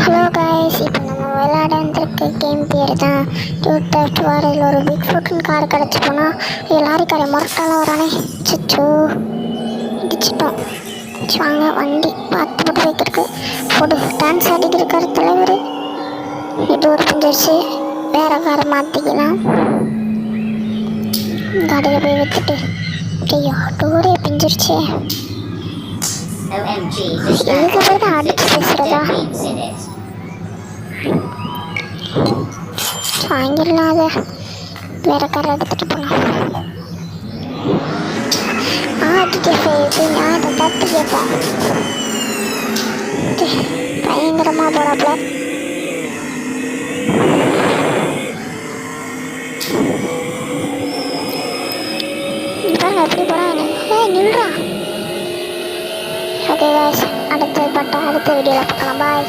Hello guys, இப்போ நம்ம விளையாட வந்திருக்க கேம் பேர் தான் டியூட் தேஃப்ட் வார். இதில் ஒரு பிக் ஃபுட்னு கார் கிடச்சி போனால் எல்லாரும் கடை முரட்டாலாம் வரானே. சிச்சோ இடிச்சிட்டோம். வாங்க வண்டி பார்த்து போட்டு வைக்கிறதுக்கு போட்டு டான்ஸ் ஆடிக்கிருக்காரு தலைவர். இது ஒரு பிஞ்சிருச்சு, வேறு காரை மாற்றிக்கலாம். கடையில் போய் வச்சுட்டு ஐயோ டோரே பிஞ்சிருச்சு. இதுக்கு போய் தான் அடிச்சு பேசுகிறதா? வாங்கிடலாம், அதை வேற காரை எடுத்துகிட்டு போகலாம். அதை தட்டு கேட்போம். பயங்கரமாக போகிறாப்புல. எப்படி போகிறாங்க? நில்றா. ஓகே, அடுத்த வீடியோவில் பார்க்கலாம். பாய்.